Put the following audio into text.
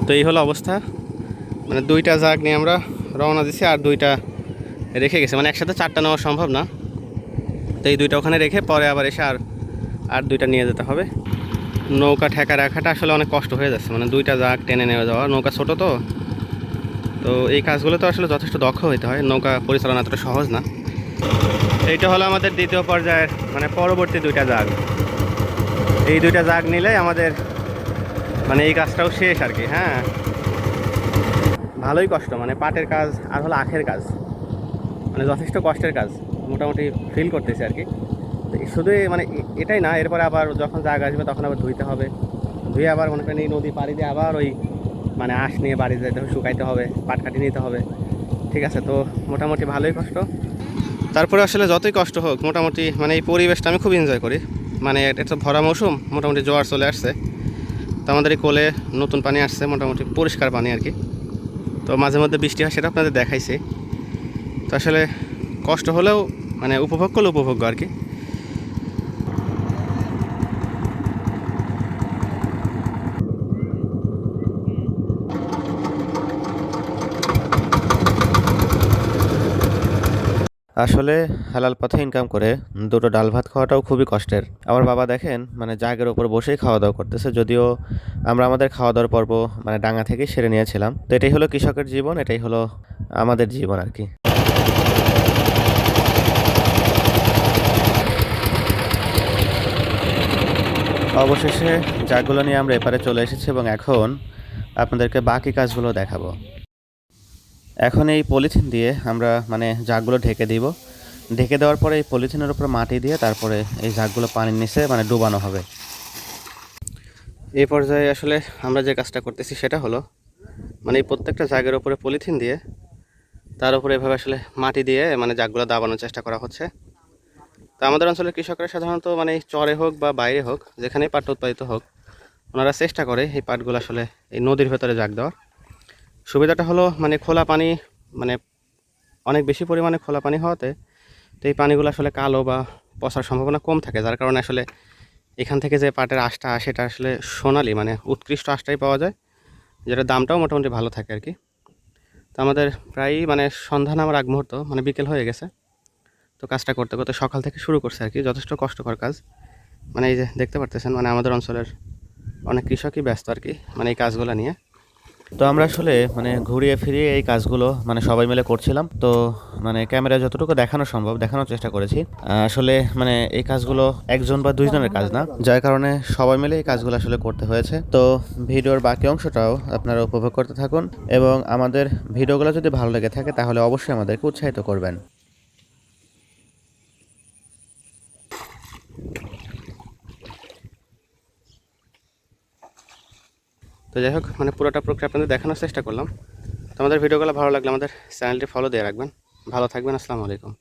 তো এই হলো অবস্থা, মানে দুইটা জাগ নিয়ে আমরা রওনা দিছি, আর দুইটা রেখে গেছে, মানে একসাথে চারটা নেওয়া সম্ভব না। তো এই দুইটা ওখানে রেখে পরে আবার এসে আর দুইটা নিয়ে যেতে হবে। নৌকা ঠেকা রাখাটা আসলে অনেক কষ্ট হয়ে যাচ্ছে, মানে দুইটা জাগ টেনে নেওয়া যাওয়া, নৌকা ছোটো তো। তো এই কাজগুলো তো আসলে যথেষ্ট দক্ষ হইতে হয়, নৌকা পরিচালনা এতটা সহজ না। এইটা হলো আমাদের দ্বিতীয় পর্যায়ের মানে পরবর্তী দুইটা জাগ। এই দুইটা জাগ নিলে আমাদের মানে এই কাজটাও শেষ আর কি। হ্যাঁ, ভালোই কষ্ট, মানে পাটের কাজ আর হলো আখের কাজ, মানে যথেষ্ট কষ্টের কাজ মোটামুটি ফিল করতেছি আর কি। শুধু মানে এটাই না, এরপরে আবার যখন জাগ আসবে তখন আবার ধুইতে হবে, ধুয়ে আবার মনে করেন এই নদী পাড়ি দিয়ে আবার ওই মানে আঁশ নিয়ে বাড়ি যেতে হবে, শুকাইতে হবে, পাট কাটি নিতে হবে। ঠিক আছে, তো মোটামুটি ভালোই কষ্ট। তারপরে আসলে যতই কষ্ট হোক মোটামুটি মানে এই পরিবেশটা আমি খুব এনজয় করি। মানে এটা ভরা মৌসুম, মোটামুটি জোয়ার চলে আসছে, তো আমাদের এই কোলে নতুন পানি আসছে, মোটামুটি পরিষ্কার পানি আর কি। তো মাঝে মধ্যে বৃষ্টি হয়, সেটা আপনাদের দেখাইছে। তো আসলে কষ্ট হলেও মানে উপভোগ করলে উপভোগ্য আর কি। আসলে হালাল পথে ইনকাম করে দুটো ডাল ভাত খাওয়াটাও খুবই কষ্টের। আমার বাবা দেখেন মানে জাগের ওপর বসেই খাওয়া দাওয়া করতেছে, যদিও আমরা আমাদের খাওয়া দাওয়ার পর্ব মানে ডাঙা থেকেই সেরে নিয়েছিলাম। তো এটাই হলো কৃষকের জীবন, এটাই হলো আমাদের জীবন আর কি। অবশেষে জাগগুলো নিয়ে আমরা এপারে চলে এসেছি এবং এখন আপনাদেরকে বাকি কাজগুলো দেখাবো। এখন এই পলিথিন দিয়ে আমরা মানে জাগগুলো ঢেকে দিব। ঢেকে দেওয়ার পরে এই পলিথিনের উপর মাটি দিয়ে তারপরে এই জাগগুলো পানির নিচে মানে ডুবানো হবে। এই পর্যায়ে আসলে আমরা যে কাজটা করতেছি সেটা হলো মানে এই প্রত্যেকটা জাগের উপরে পলিথিন দিয়ে তার উপরে এভাবে আসলে মাটি দিয়ে মানে জাগগুলো দাবানোর চেষ্টা করা হচ্ছে। তো আমাদের অঞ্চলের কৃষকরা সাধারণত মানে চরে হোক বা বাইরে হোক, যেখানেই পাট উৎপাদিত হোক, ওনারা চেষ্টা করে এই পাটগুলো আসলে এই নদীর ভেতরে জাগ দেওয়ার। সুবিধাটা হলো মানে খোলা পানি, মানে অনেক বেশি পরিমাণে খোলা পানি হওয়াতে তো এই পানিগুলো আসলে কালো বা পচার সম্ভাবনা কম থাকে, যার কারণে আসলে এখান থেকে যে পাটের আঁশটা সেটা আসলে সোনালি মানে উৎকৃষ্ট আঁশটাই পাওয়া যায়, যেটার দামটাও মোটামুটি ভালো থাকে আর কি। তো আমাদের প্রায়ই মানে সন্ধ্যা নামার আগ মুহূর্ত মানে বিকেল হয়ে গেছে। তো কাজটা করতে করতে সকাল থেকে শুরু করছে আর কি, যথেষ্ট কষ্টকর কাজ। মানে এই যে দেখতে পারতেছেন মানে আমাদের অঞ্চলের অনেক কৃষকই ব্যস্ত আর কি মানে এই কাজগুলো নিয়ে। তো আমরা আসলে মানে ঘুরিয়ে ফিরিয়ে এই কাজগুলো মানে সবাই মিলে করছিলাম। তো মানে ক্যামেরায় যতটুকু দেখানো সম্ভব দেখানোর চেষ্টা করেছি। আসলে মানে এই কাজগুলো একজন বা দুইজনের কাজ না, যার কারণে সবাই মিলে এই কাজগুলো আসলে করতে হয়েছে। তো ভিডিওর বাকি অংশটাও আপনারা উপভোগ করতে থাকুন এবং আমাদের ভিডিওগুলো যদি ভালো লেগে থাকে তাহলে অবশ্যই আমাদেরকে উৎসাহিত করবেন। তো যাই হোক, মানে পুরোটা প্রক্রিয়া আপনাদের দেখানোর চেষ্টা করলাম। তো আমাদের ভিডিওগুলো ভালো লাগলে আমাদের চ্যানেলটি ফলো দিয়ে রাখবেন। ভালো থাকবেন, আসসালামু আলাইকুম।